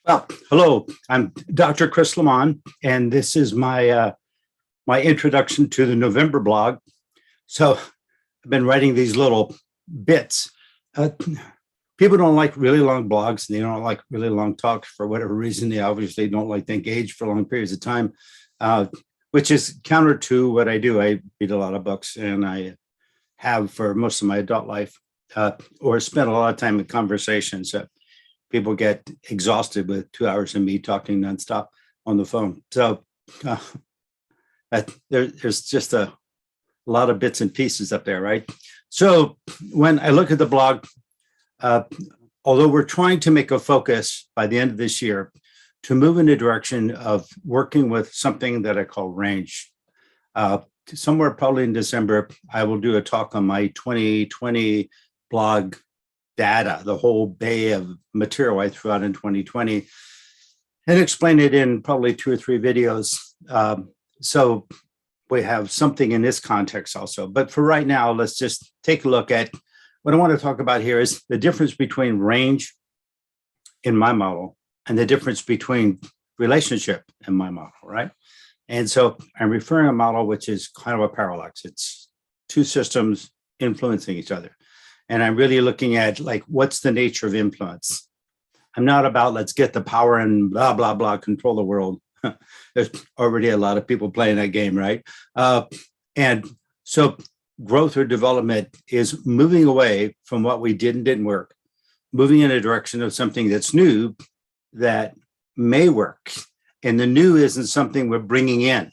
Well, hello, I'm Dr. Lemmon, and this is my introduction to the November blog. So I've been writing these little bits. Uh, People don't like really long blogs, and they don't like really long talks for whatever reason. They obviously don't like to engage for long periods of time, uh, which is counter to what I do. I read a lot of books, and I have for most of my adult life, or spent a lot of time in conversations. People get exhausted with 2 hours of me talking nonstop on the phone. So uh, there's just a lot of bits and pieces up there, right? So when I look at the blog, uh, although we're trying to make a focus by the end of this year to move in the direction of working with something that I call range. Somewhere probably in December, I will do a talk on my 2020 blog data, the whole bay of material I threw out in 2020, and explain it in probably 2 or 3 videos. So we have something in this context also. But for right now, let's just take a look at what I want to talk about here is the difference between range in my model and the difference between relationship in my model, right? And so I'm referring to a model which is kind of a parallax. It's two systems influencing each other. And I'm really looking at like, what's the nature of influence? I'm not about let's get the power and blah, blah, blah, control the world. There's already a lot of people playing that game, right? And so growth or development is moving away from what we did and didn't work, moving in a direction of something that's new that may work. And the new isn't something we're bringing in.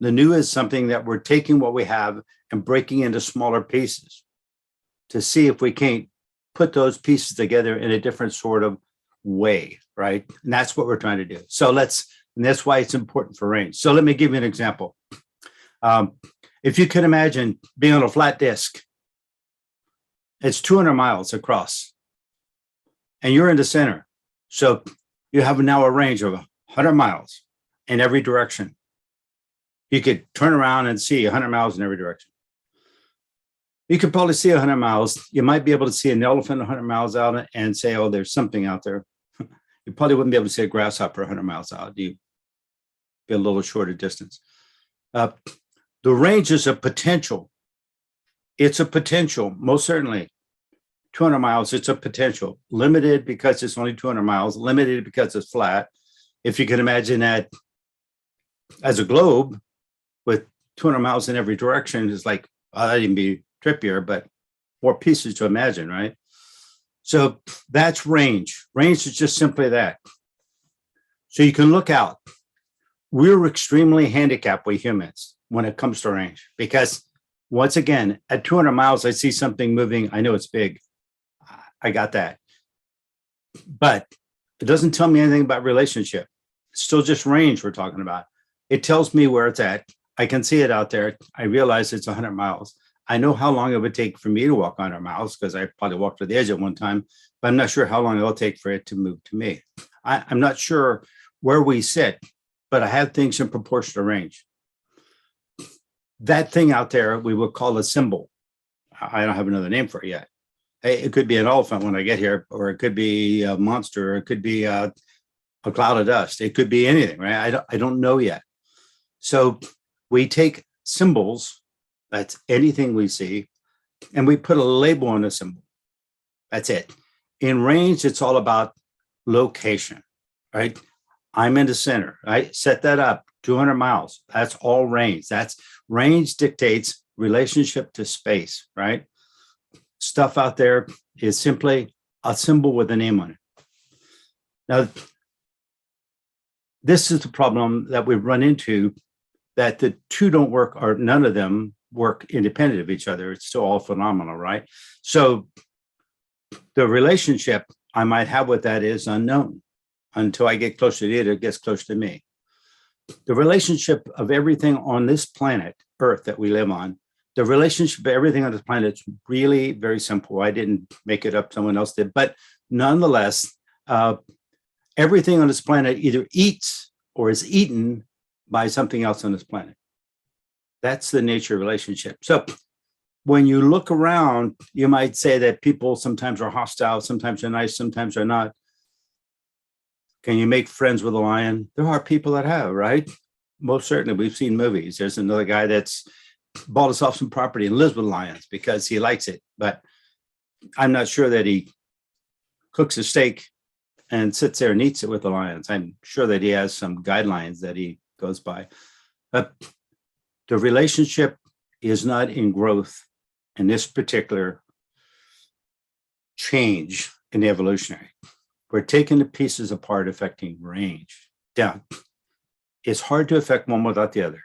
The new is something that we're taking what we have and breaking into smaller pieces to see if we can't put those pieces together in a different sort of way, right? And that's what we're trying to do. So and that's why it's important for range. So let me give you an example. If you can imagine being on a flat disk, it's 200 miles across, and you're in the center. So you have now a range of 100 miles in every direction. You could turn around and see 100 miles in every direction. You could probably see 100 miles. You might be able to see an elephant 100 miles out and say, oh, there's something out there. You probably wouldn't be able to see a grasshopper 100 miles out. You'd be a little shorter distance. The range is a potential. It's a potential, most certainly. 200 miles, it's a potential. Limited because it's only 200 miles. Limited because it's flat. If you can imagine that as a globe with 200 miles in every direction, it's like, well, that'd even be trippier, but more pieces to imagine, right? So that's range. Range is just simply that. So you can look out. We're extremely handicapped, we humans, when it comes to range, because once again, at 200 miles, I see something moving. I know it's big. I got that. But it doesn't tell me anything about relationship. It's still just range we're talking about. It tells me where it's at. I can see it out there. I realize it's 100 miles. I know how long it would take for me to walk 100 miles because I probably walked to the edge at one time, but I'm not sure how long it'll take for it to move to me. I'm not sure where we sit, but I have things in proportion to range. That thing out there, we would call a symbol. I don't have another name for it yet. It could be an elephant when I get here, or it could be a monster, or it could be a cloud of dust. It could be anything, right? I don't know yet. So we take symbols, that's anything we see, and we put a label on a symbol. That's it. In range, it's all about location, right? I'm in the center, right? Set that up, 200 miles. That's all range. That's range dictates relationship to space, right? Stuff out there is simply a symbol with a name on it. Now, this is the problem that we run into, that the two don't work, or none of them work independent of each other. It's still all phenomenal, right? So the relationship I might have with that is unknown until I get closer to it, it gets close to me. The relationship of everything on this planet, Earth, that we live on, the relationship of everything on this planet is really very simple. I didn't make it up, someone else did. But nonetheless, everything on this planet either eats or is eaten by something else on this planet. That's the nature of relationship. So when you look around, you might say that people sometimes are hostile, sometimes they're nice, sometimes they're not. Can you make friends with a lion? There are people that have, right? Most certainly. We've seen movies. There's another guy that's bought himself some property and lives with lions because he likes it. But I'm not sure that he cooks a steak and sits there and eats it with the lions. I'm sure that he has some guidelines that he goes by. But the relationship is not in growth in this particular change in the evolutionary. We're taking the pieces apart, affecting range. Now, it's hard to affect one without the other,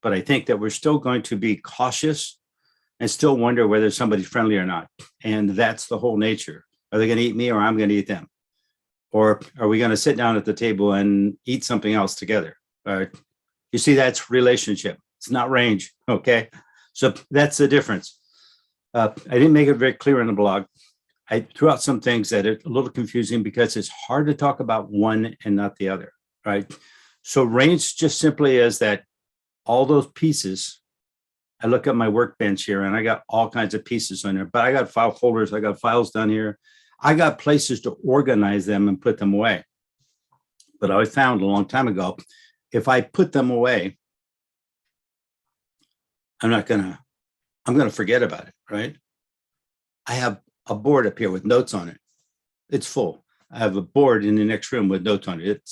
but I think that we're still going to be cautious and still wonder whether somebody's friendly or not. And that's the whole nature. Are they going to eat me or I'm going to eat them? Or are we going to sit down at the table and eat something else together? You see, that's relationship. It's not range. Okay. So that's the difference. I didn't make it very clear in the blog. I threw out some things that are a little confusing because it's hard to talk about one and not the other, right? So range just simply is that all those pieces, I look at my workbench here and I got all kinds of pieces on there, but I got file folders, I got files down here. I got places to organize them and put them away. But I found a long time ago, if I put them away, I'm going to forget about it, right? I have a board up here with notes on it. It's full. I have a board in the next room with notes on it.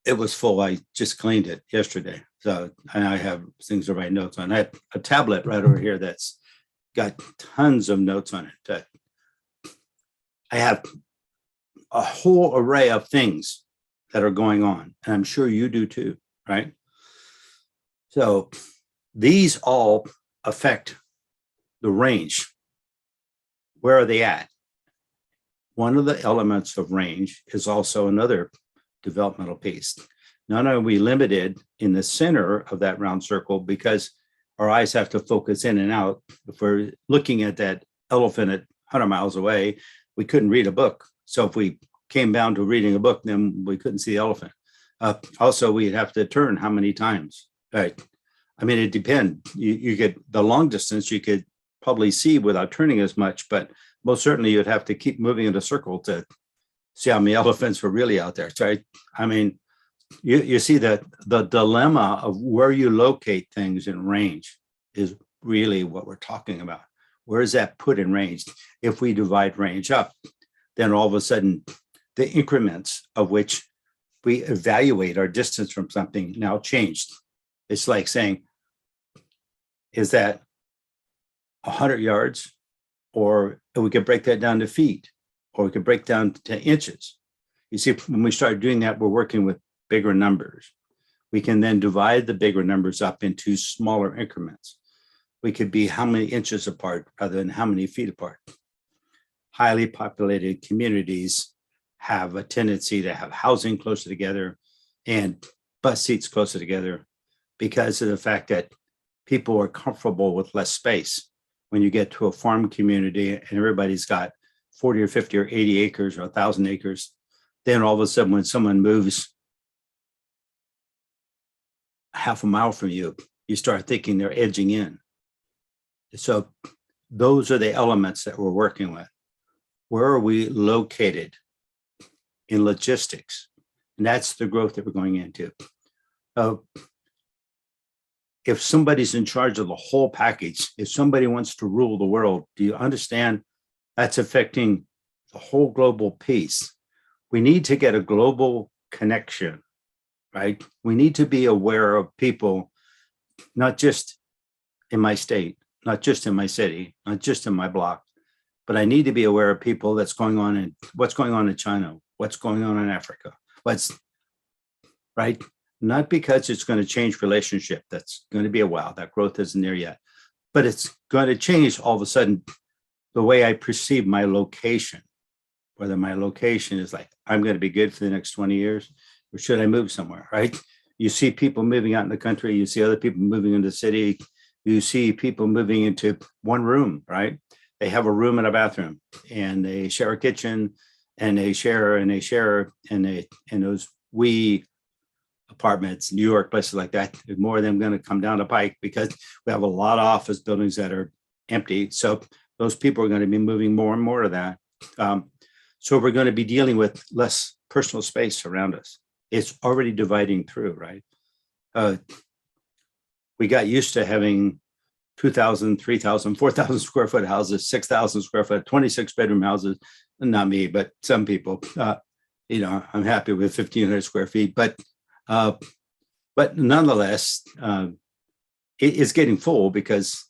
It was full. I just cleaned it yesterday. So I have things to write notes on. I have a tablet right over here that's got tons of notes on it. I have a whole array of things that are going on, and I'm sure you do too, right? So these all affect the range. Where are they at? One of the elements of range is also another developmental piece. Not only are we limited in the center of that round circle because our eyes have to focus in and out. If we're looking at that elephant at 100 miles away, we couldn't read a book. So if we came down to reading a book, then we couldn't see the elephant. Also, we'd have to turn how many times, right? I mean, it depends. You get the long distance, you could probably see without turning as much, but most certainly you'd have to keep moving in a circle to see how many elephants were really out there, right? I mean, you see that the dilemma of where you locate things in range is really what we're talking about. Where is that put in range? If we divide range up, then all of a sudden the increments of which we evaluate our distance from something now changed. It's like saying, is that 100 yards? Or we could break that down to feet, or we could break down to inches. You see, when we start doing that, we're working with bigger numbers. We can then divide the bigger numbers up into smaller increments. We could be how many inches apart rather than how many feet apart. Highly populated communities have a tendency to have housing closer together and bus seats closer together because of the fact that people are comfortable with less space. When you get to a farm community and everybody's got 40 or 50 or 80 acres or 1,000 acres, then all of a sudden when someone moves half a mile from you, you start thinking they're edging in. So those are the elements that we're working with. Where are we located in logistics? And that's the growth that we're going into. If somebody's in charge of the whole package, if somebody wants to rule the world, do you understand that's affecting the whole global piece? We need to get a global connection, right? We need to be aware of people, not just in my state, not just in my city, not just in my block, but I need to be aware of people that's going on in what's going on in China, what's going on in Africa, what's right. Not because it's going to change relationship. That's going to be a while. That growth isn't there yet. But it's going to change all of a sudden the way I perceive my location, whether my location is like, I'm going to be good for the next 20 years, or should I move somewhere, right? You see people moving out in the country. You see other people moving into the city. You see people moving into one room, right? They have a room and a bathroom, and they share a kitchen, and they share, and those apartments, New York, places like that, there's more of them going to come down the pike because we have a lot of office buildings that are empty. So those people are going to be moving more and more of that. So we're going to be dealing with less personal space around us. It's already dividing through, right? We got used to having 2,000, 3,000, 4,000 square foot houses, 6,000 square foot, 26 bedroom houses. Not me, but some people. I'm happy with 1,500 square feet, but nonetheless, it's getting full because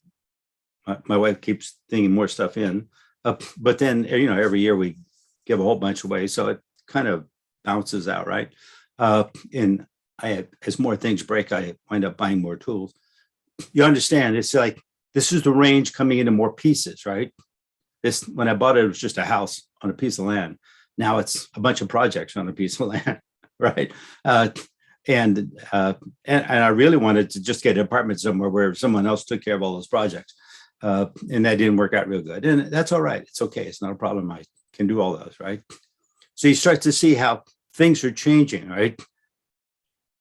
my wife keeps thinking more stuff in. But then, every year we give a whole bunch away, so it kind of bounces out, right? And as more things break, I wind up buying more tools. You understand? It's like this is the range coming into more pieces, right? When I bought it, it was just a house on a piece of land. Now it's a bunch of projects on a piece of land, right? And I really wanted to just get an apartment somewhere where someone else took care of all those projects, and that didn't work out real good. And that's all right. It's okay. It's not a problem. I can do all those, right? So you start to see how things are changing, right?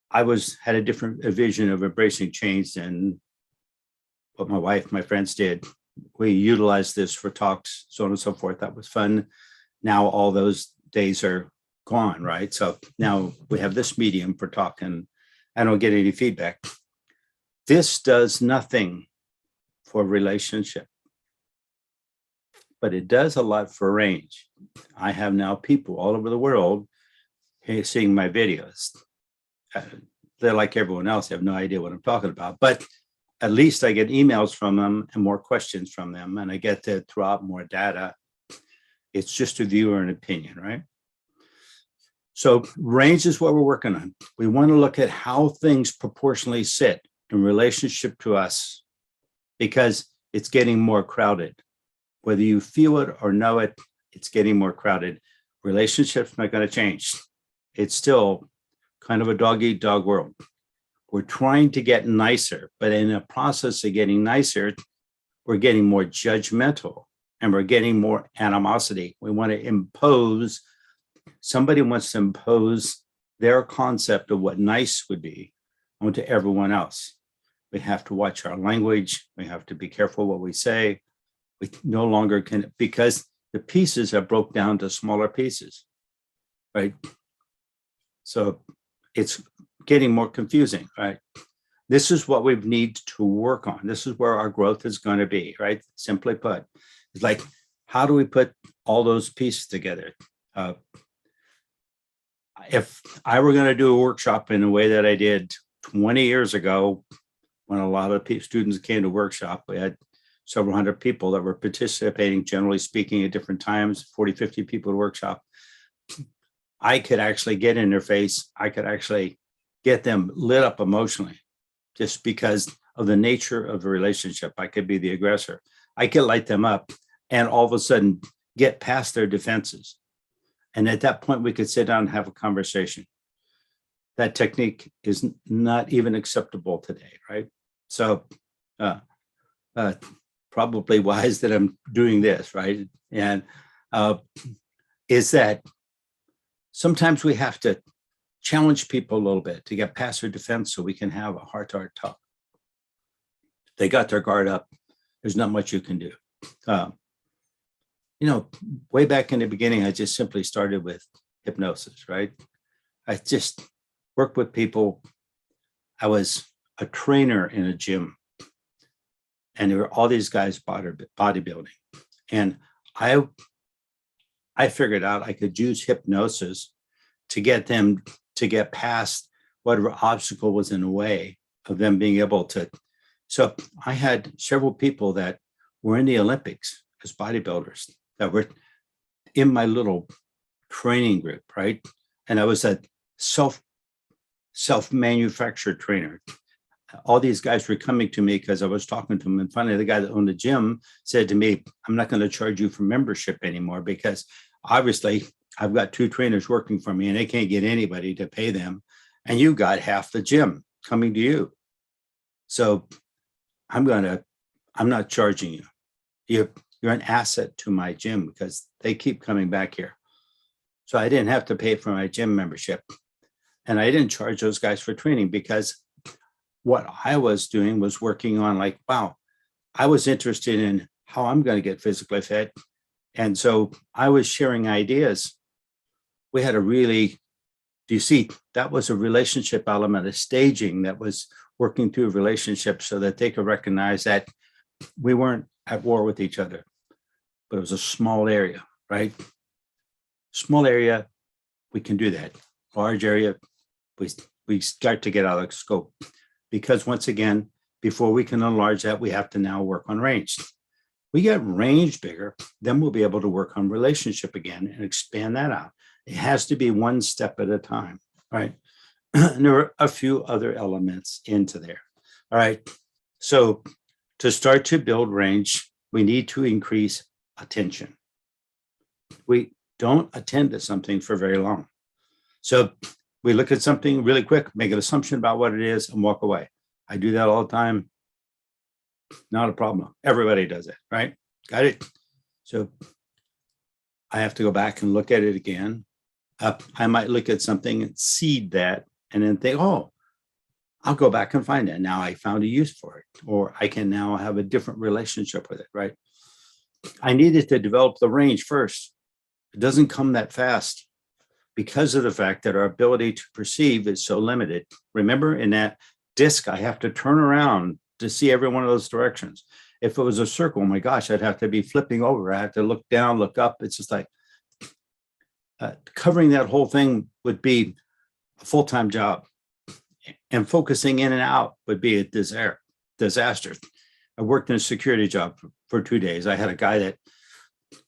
I had a different vision of embracing change than what my wife, my friends did. We utilized this for talks, so on and so forth. That was fun. Now all those days are gone, right? So now we have this medium for talk, and I don't get any feedback. This does nothing for relationship, but it does a lot for range. I have now people all over the world seeing my videos. They're like everyone else. They have no idea what I'm talking about, but at least I get emails from them and more questions from them, and I get to throw out more data. It's just a view or an opinion, right? So range is what we're working on. We want to look at how things proportionally sit in relationship to us, because it's getting more crowded. Whether you feel it or know it, it's getting more crowded. Relationships not going to change. It's still kind of a dog-eat-dog world. We're trying to get nicer, but in the process of getting nicer, we're getting more judgmental and we're getting more animosity. We want to impose, somebody wants to impose their concept of what nice would be onto everyone else. We have to watch our language. We have to be careful what we say. We no longer can, because the pieces have broke down to smaller pieces, right? So it's getting more confusing, right? This is what we need to work on. This is where our growth is going to be, right? Simply put, it's like, how do we put all those pieces together? If I were going to do a workshop in the way that I did 20 years ago, when a lot of students came to workshop, we had several hundred people that were participating, generally speaking, at different times, 40, 50 people at workshop. I could actually get in their face. I could actually get them lit up emotionally just because of the nature of the relationship. I could be the aggressor. I could light them up and all of a sudden get past their defenses. And at that point, we could sit down and have a conversation. That technique is not even acceptable today, right? So probably wise that I'm doing this, right? And is that sometimes we have to challenge people a little bit to get past their defense so we can have a heart-to-heart talk. They got their guard up. There's not much you can do. Way back in the beginning, I just simply started with hypnosis, right? I just worked with people. I was a trainer in a gym, and there were all these guys bodybuilding. And I figured out I could use hypnosis to get them to get past whatever obstacle was in the way of them being able to. So I had several people that were in the Olympics as bodybuilders that were in my little training group, right? And I was a self-manufactured trainer. All these guys were coming to me because I was talking to them. And finally, the guy that owned the gym said to me, I'm not going to charge you for membership anymore because obviously I've got 2 trainers working for me and they can't get anybody to pay them. And you got half the gym coming to you. So I'm not charging you. You're an asset to my gym because they keep coming back here. So I didn't have to pay for my gym membership. And I didn't charge those guys for training because what I was doing was working on I was interested in how I'm going to get physically fit And so I was sharing ideas. We had a really, do you see, that was a relationship element, a staging that was working through a relationship so that they could recognize that we weren't at war with each other, but it was a small area, right? Small area, we can do that. Large area, we start to get out of scope, because once again, before we can enlarge that, we have to now work on range. We get range bigger, then we'll be able to work on relationship again and expand that out. It has to be one step at a time, right? And there are a few other elements into there. All right. So to start to build range, we need to increase attention. We don't attend to something for very long. So we look at something really quick, make an assumption about what it is, and walk away. I do that all the time. Not a problem. Everybody does it, right? Got it? So I have to go back and look at it again. I might look at something and seed that and then think, oh, I'll go back and find it. Now I found a use for it, or I can now have a different relationship with it, right? I needed to develop the range first. It doesn't come that fast because of the fact that our ability to perceive is so limited. Remember, in that disc, I have to turn around to see every one of those directions. If it was a circle, oh my gosh, I'd have to be flipping over. I have to look down, look up. It's just like covering that whole thing would be a full-time job, and focusing in and out would be a disaster. I worked in a security job for 2 days. I had a guy that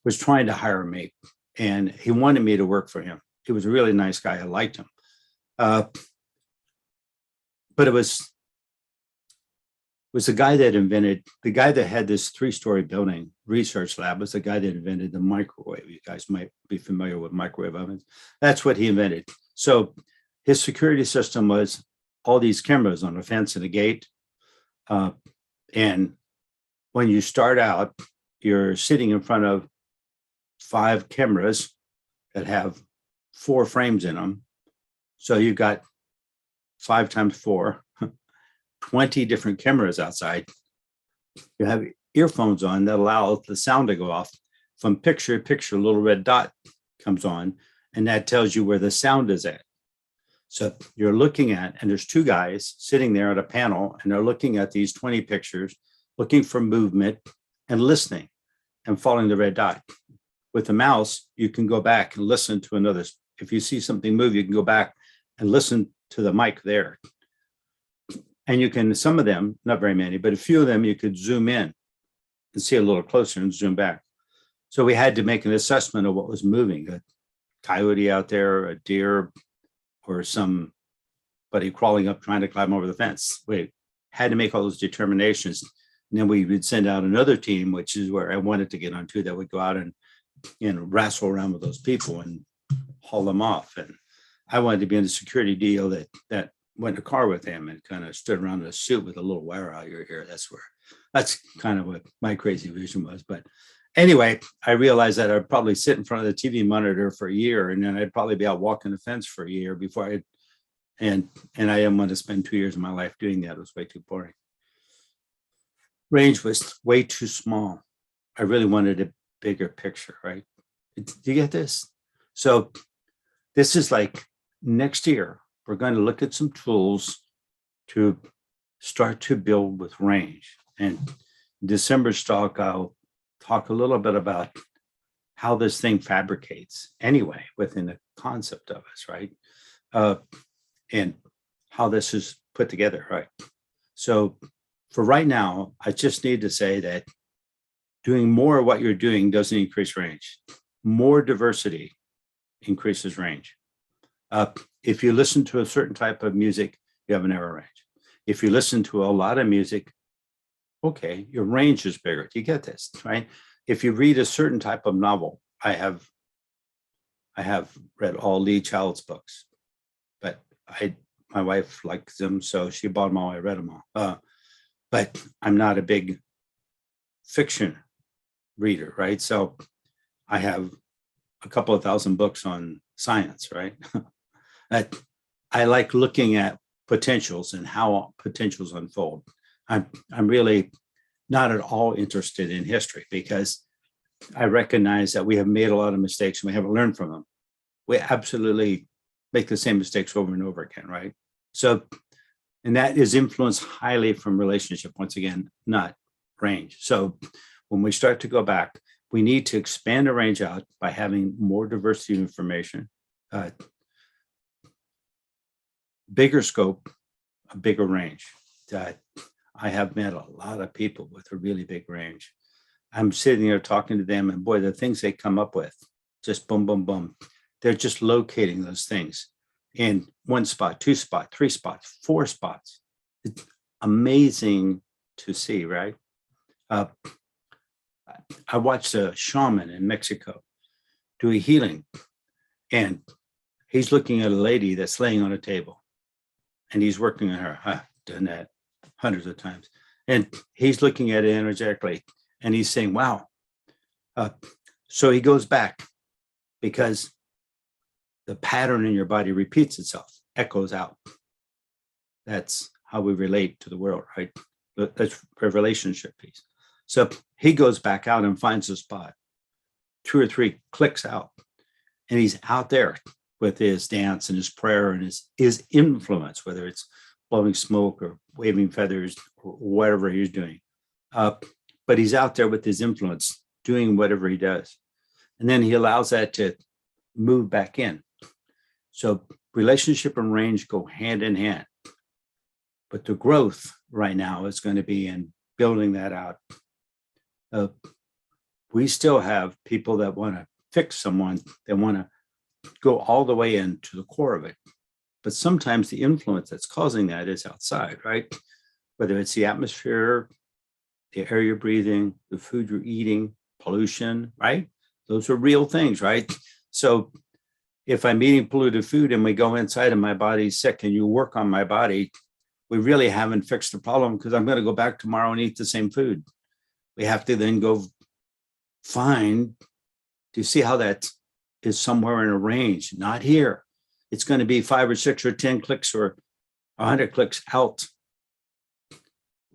was trying to hire me, and he wanted me to work for him. He was a really nice guy. I liked him. But it was the guy that had this 3-story building research lab, was the guy that invented the microwave. You guys might be familiar with microwave ovens. That's what he invented. So his security system was all these cameras on a fence and a gate. And when you start out, you're sitting in front of 5 cameras that have 4 frames in them. So you've got 5 times 4, 20 different cameras outside. You have earphones on that allow the sound to go off. From picture to picture, a little red dot comes on, and that tells you where the sound is at. So you're looking at, and there's 2 guys sitting there at a panel, and they're looking at these 20 pictures, looking for movement and listening and following the red dot. With the mouse, you can go back and listen to another. If you see something move, you can go back and listen to the mic there. And you can, some of them, not very many, but a few of them, you could zoom in and see a little closer and zoom back. So we had to make an assessment of what was moving, a coyote out there, a deer, or somebody crawling up trying to climb over the fence. We had to make all those determinations. And then we would send out another team, which is where I wanted to get on to, that would go out and wrestle around with those people and haul them off. And I wanted to be in a security deal that went in a car with him and kind of stood around in a suit with a little wire out your hair. That's kind of what my crazy vision was. But anyway, I realized that I'd probably sit in front of the TV monitor for a year, and then I'd probably be out walking the fence for a year before and I didn't want to spend 2 years of my life doing that. It was way too boring. Range was way too small. I really wanted a bigger picture, right? Do you get this? So this is like next year, we're going to look at some tools to start to build with range. And December's talk, I'll talk a little bit about how this thing fabricates anyway within the concept of us, right? And how this is put together, right? So for right now, I just need to say that doing more of what you're doing doesn't increase range. More diversity increases range. If you listen to a certain type of music, you have a narrow range. If you listen to a lot of music, okay, your range is bigger. Do you get this, right? If you read a certain type of novel, I have read all Lee Child's books, but my wife likes them, so she bought them all. I read them all. But I'm not a big fiction reader, right? So I have a couple of thousand books on science, right? I like looking at potentials and how potentials unfold. I'm really not at all interested in history, because I recognize that we have made a lot of mistakes and we haven't learned from them. We absolutely make the same mistakes over and over again, right? So, and that is influenced highly from relationship, once again, not range. So when we start to go back, we need to expand the range out by having more diversity of information, bigger scope, a bigger range. I have met a lot of people with a really big range. I'm sitting there talking to them, and boy, the things they come up with, just boom, boom, boom. They're just locating those things in one spot, two spot, three spots, four spots. It's amazing to see, right? I watched a shaman in Mexico do a healing, and he's looking at a lady that's laying on a table, and he's working on her. I've done that hundreds of times. And he's looking at it energetically, and he's saying, wow. So he goes back because the pattern in your body repeats itself, echoes out. That's how we relate to the world, right? That's a relationship piece. So he goes back out and finds a spot, 2 or 3 clicks out, and he's out there with his dance and his prayer and his influence, whether it's blowing smoke or waving feathers or whatever he's doing. But he's out there with his influence, doing whatever he does. And then he allows that to move back in. So relationship and range go hand in hand. But the growth right now is going to be in building that out. We still have people that want to fix someone, they want to go all the way into the core of it. But sometimes the influence that's causing that is outside, right? Whether it's the atmosphere, the air you're breathing, the food you're eating, pollution, right? Those are real things, right? So if I'm eating polluted food and we go inside and my body's sick and you work on my body, we really haven't fixed the problem, because I'm going to go back tomorrow and eat the same food. We have to then go find, do you see how that is somewhere in a range? Not here. It's going to be 5 or 6 or 10 clicks or 100 clicks out.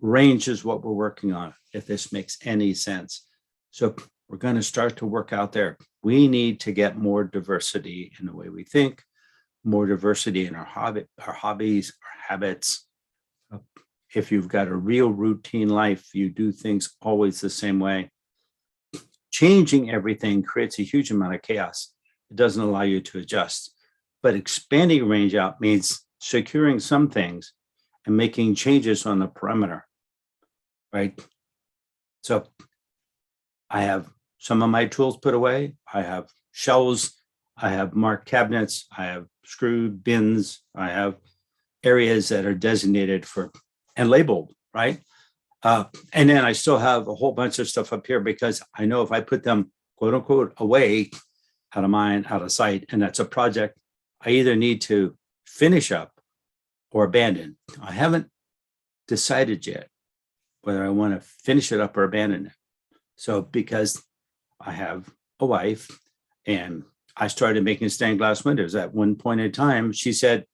Range is what we're working on, if this makes any sense. So we're going to start to work out there. We need to get more diversity in the way we think, more diversity in our hobbies, our habits. If you've got a real routine life, you do things always the same way. Changing everything creates a huge amount of chaos. It doesn't allow you to adjust. But expanding range out means securing some things and making changes on the perimeter, right? So I have some of my tools put away. I have shelves. I have marked cabinets. I have screwed bins. I have areas that are designated for and labeled, right? And then I still have a whole bunch of stuff up here, because I know if I put them, quote unquote, away, out of mind, out of sight, and that's a project I either need to finish up or abandon. I haven't decided yet whether I want to finish it up or abandon it. So because I have a wife and I started making stained glass windows at one point in time, she said,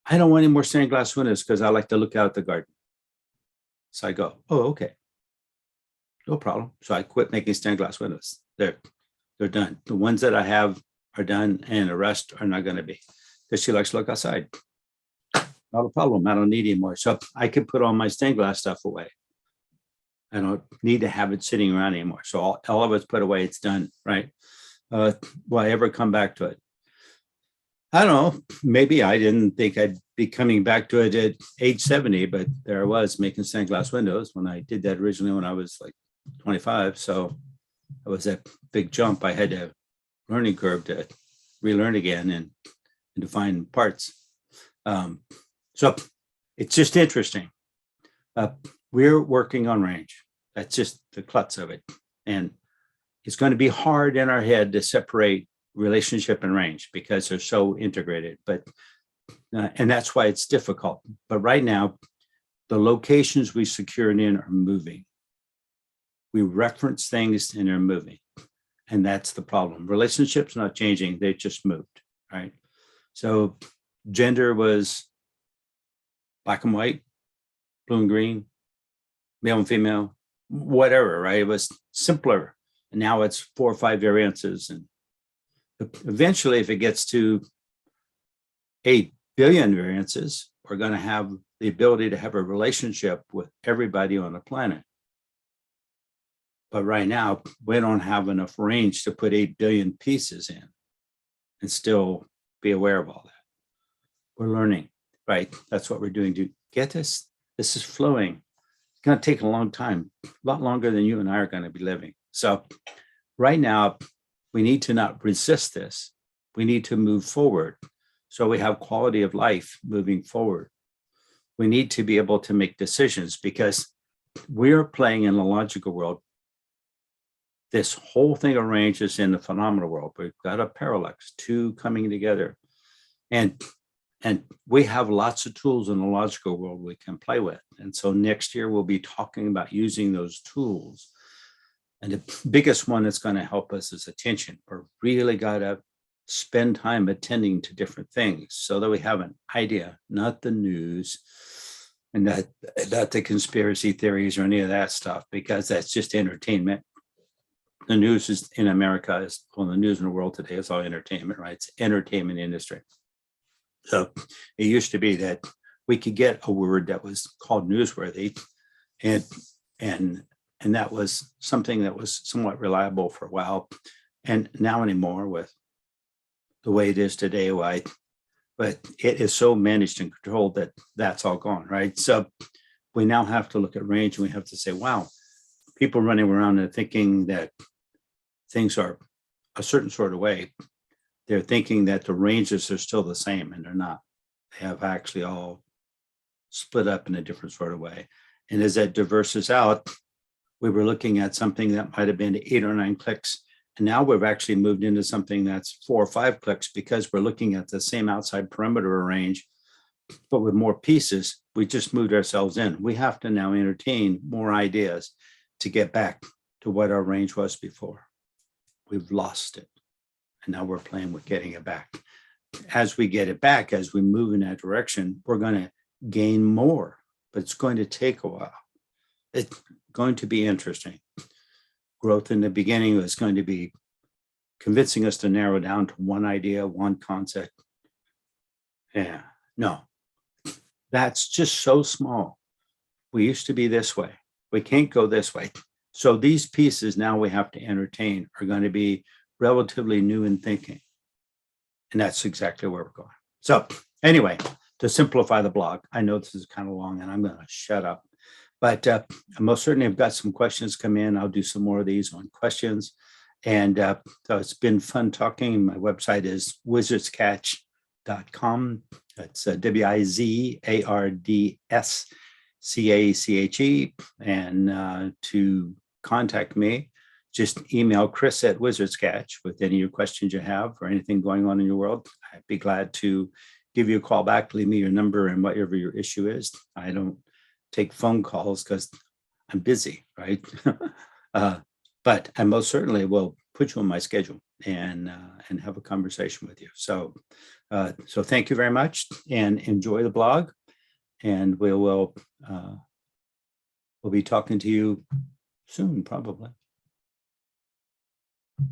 I don't want any more stained glass windows because I like to look out the garden. So I go, oh, okay, no problem. So I quit making stained glass windows. They're done. The ones that I have are done, and the rest are not going to be, because she likes to look outside. Not a problem. I don't need any more. So I can put all my stained glass stuff away. I don't need to have it sitting around anymore. So all of it's put away. It's done, right? Will I ever come back to it? I don't know. Maybe I didn't think I'd be coming back to it at age 70, but there I was making stained glass windows when I did that originally when I was like 25. So it was a big jump. I had a learning curve to relearn again and to find parts. So it's just interesting. We're working on range. That's just the klutz of it. And it's going to be hard in our head to separate relationship and range because they're so integrated, but and that's why it's difficult. But right now, the locations we secured in are moving. We reference things and they're moving, and that's the problem. Relationships not changing; they just moved, right? So gender was black and white, blue and green, male and female, whatever, right? It was simpler. And now it's 4 or 5 variances. And eventually, if it gets to 8 billion variances, we're going to have the ability to have a relationship with everybody on the planet. But right now, we don't have enough range to put 8 billion pieces in and still be aware of all that. We're learning, right? That's what we're doing. To get this, this is flowing. It's going to take a long time, a lot longer than you and I are going to be living. So right now, we need to not resist this. We need to move forward. So we have quality of life moving forward. We need to be able to make decisions because we're playing in the logical world. This whole thing arranges in the phenomenal world. We've got a parallax, two coming together. And we have lots of tools in the logical world we can play with. And so next year, we'll be talking about using those tools. And the biggest one that's going to help us is attention. We're really got to spend time attending to different things so that we have an idea, not the news and not the conspiracy theories or any of that stuff, because that's just entertainment. The news is in America, is well, the news in the world today is all entertainment, right? It's entertainment industry. So it used to be that we could get a word that was called newsworthy, and that was something that was somewhat reliable for a while. And now anymore, with the way it is today, right? But it is so managed and controlled that that's all gone, right? So we now have to look at range, and we have to say, wow, people running around and thinking that things are a certain sort of way. They're thinking that the ranges are still the same, and they're not. They have actually all split up in a different sort of way. And as that diverses out, we were looking at something that might have been 8 or 9 clicks. And now we've actually moved into something that's 4 or 5 clicks because we're looking at the same outside perimeter range, but with more pieces. We just moved ourselves in. We have to now entertain more ideas to get back to what our range was before. We've lost it. And now we're playing with getting it back. As we get it back, as we move in that direction, we're going to gain more, but it's going to take a while. It's going to be interesting. Growth in the beginning is going to be convincing us to narrow down to one idea, one concept. Yeah, no, that's just so small. We used to be this way. We can't go this way. So these pieces now we have to entertain are going to be relatively new in thinking. And that's exactly where we're going. So anyway, to simplify the blog, I know this is kind of long and I'm going to shut up. But I most certainly have got some questions come in. I'll do some more of these on questions. And so it's been fun talking. My website is wizardscatch.com. That's WIZARDSCACHE. And to contact me, just email Chris@wizardscatch with any of your questions you have or anything going on in your world. I'd be glad to give you a call back, leave me your number and whatever your issue is. I don't take phone calls because I'm busy, right? But I most certainly will put you on my schedule and have a conversation with you. So thank you very much and enjoy the blog. And we'll be talking to you soon, probably.